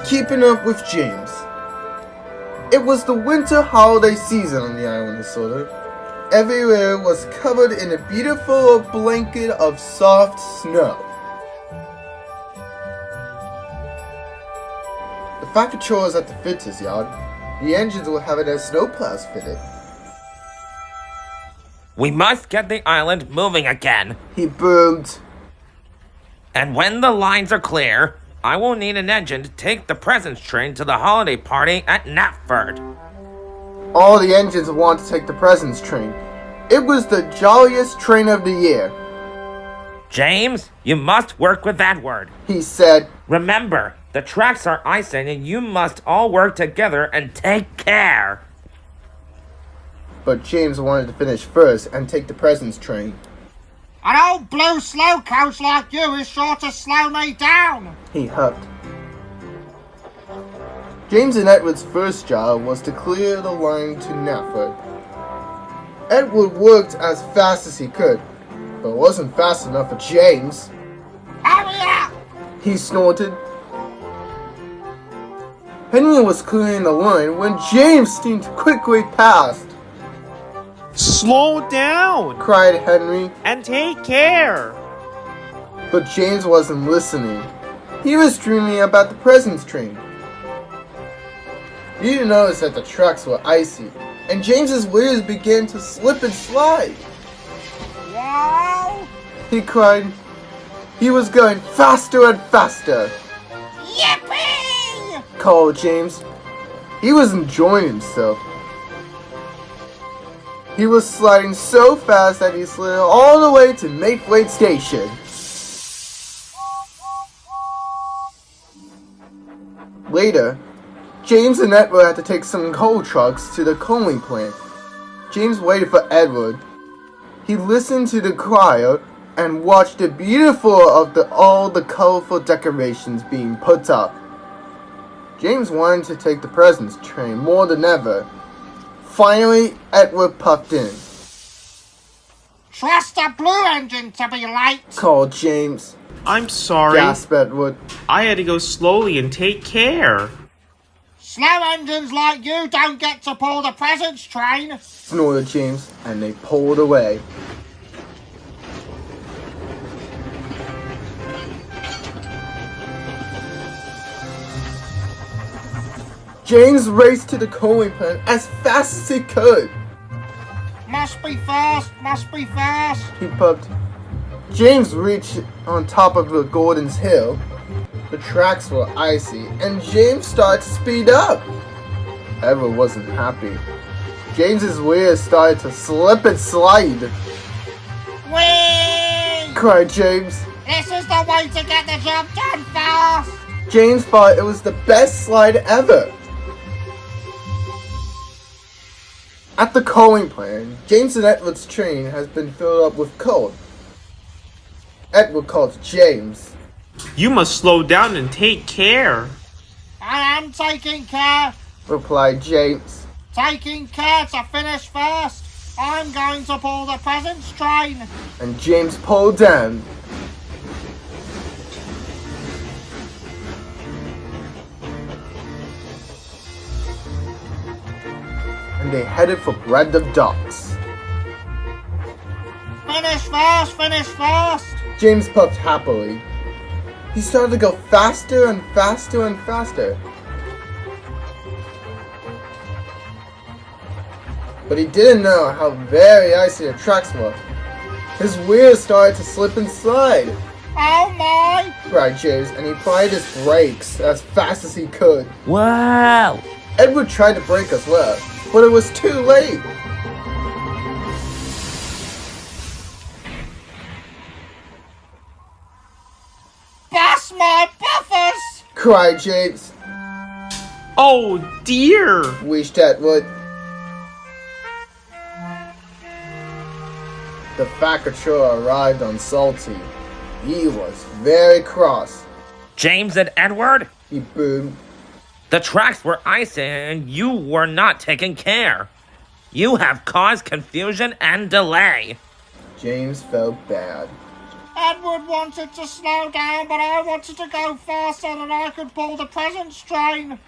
Keeping up with James. It was the winter holiday season on the island of Soda. Everywhere was covered in a beautiful blanket of soft snow. The factory was at the fitters yard. The engines were having their snowplows fitted. We must get the island moving again. He boomed. And when the lines are clear, I will need an engine to take the presents train to the holiday party at Knapford. All the engines wanted to take the presents train. It was the jolliest train of the year. James, you must work with that word. He said, Remember, the tracks are icing and you must all work together and take care. But James wanted to finish first and take the presents train. An old blue slow coach like you is sure to slow me down. He huffed. James and Edward's first job was to clear the line to Knapford. Edward worked as fast as he could, but it wasn't fast enough for James. Hurry up! He snorted. Henry was clearing the line when James steamed quickly past. Slow down! Cried Henry. And take care! But James wasn't listening. He was dreaming about the presents train. He didn't notice that the tracks were icy, and James's wheels began to slip and slide. Wow! He cried. He was going faster and faster. Yippee! Called James. He was enjoying himself. He was sliding so fast that he slid all the way to Mayfleet Station. Later, James and Edward had to take some coal trucks to the coaling plant. James waited for Edward. He listened to the choir and watched the beautiful of all the colorful decorations being put up. James wanted to take the presents train more than ever. Finally, Edward puffed in. Trust the blue engine to be late. Called James. I'm sorry. Gasped Edward. I had to go slowly and take care. Slow engines like you don't get to pull the presents train. Snorted James, and they pulled away. James raced to the coaling plant as fast as he could. Must be fast, must be fast. He puffed. James reached on top of the Gordon's Hill. The tracks were icy, and James started to speed up. Edward wasn't happy. James's wheels started to slip and slide. Whee! Cried James. This is the way to get the job done fast. James thought it was the best slide ever. At the coaling plant, James and Edward's train has been filled up with coal. Edward called James. You must slow down and take care. I am taking care. Replied James. Taking care to finish first. I'm going to pull the presents train. And James pulled down. And they headed for Bread of Docks. Finish first, finish first. James puffed happily. He started to go faster and faster and faster. But he didn't know how very icy the tracks were. His wheels started to slip and slide. Oh my! Cried James, and he applied his brakes as fast as he could. Wow! Edward tried to brake as well, but it was too late. Bust my buffers! Cried James. Oh dear! Wished Edward. The fat controller arrived on Salty. He was very cross. James and Edward, He boomed. the tracks were icy and you were not taking care. You have caused confusion and delay. James felt bad. Edward wanted to slow down, but I wanted to go faster than I could pull the presents train.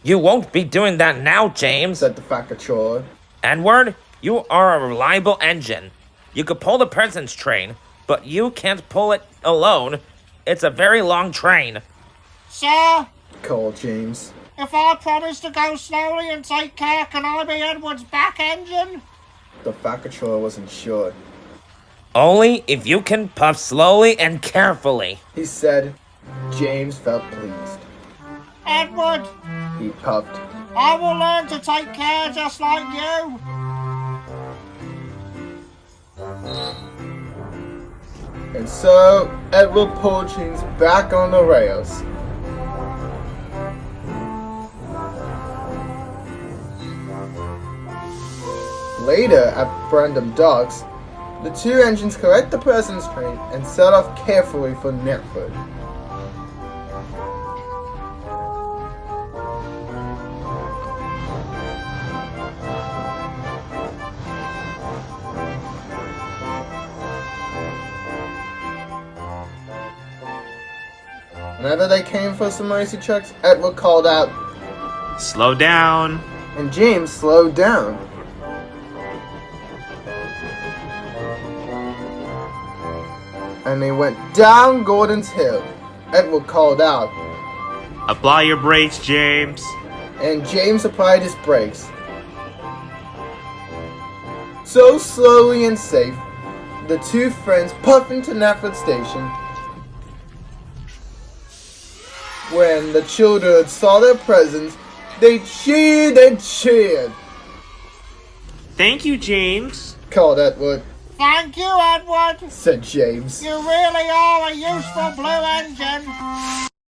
You won't be doing that now, James. said the Facator. Edward, you are a reliable engine. You could pull the presents train, but you can't pull it alone. It's a very long train. Sir, Called James. if I promise to go slowly and take care, can I be Edward's back engine? The Facator wasn't sure. Only if you can puff slowly and carefully. He said. James felt pleased. Edward, He puffed. I will learn to take care just like you. And so, Edward pulled James back on the rails. Later, at Brandon Docks, the two engines collect the presents train and set off carefully for Netford. Whenever they came for some icy checks, Edward called out, Slow down. and James slowed down. And they went down Gordon's Hill. Edward called out, Apply your brakes, James. and James applied his brakes. So slowly and safe, the two friends puffed into Knapford Station. When the children saw their presents, they cheered and cheered, Thank you, James. called Edward, Thank you, Edward. said James. You really are a useful blue engine.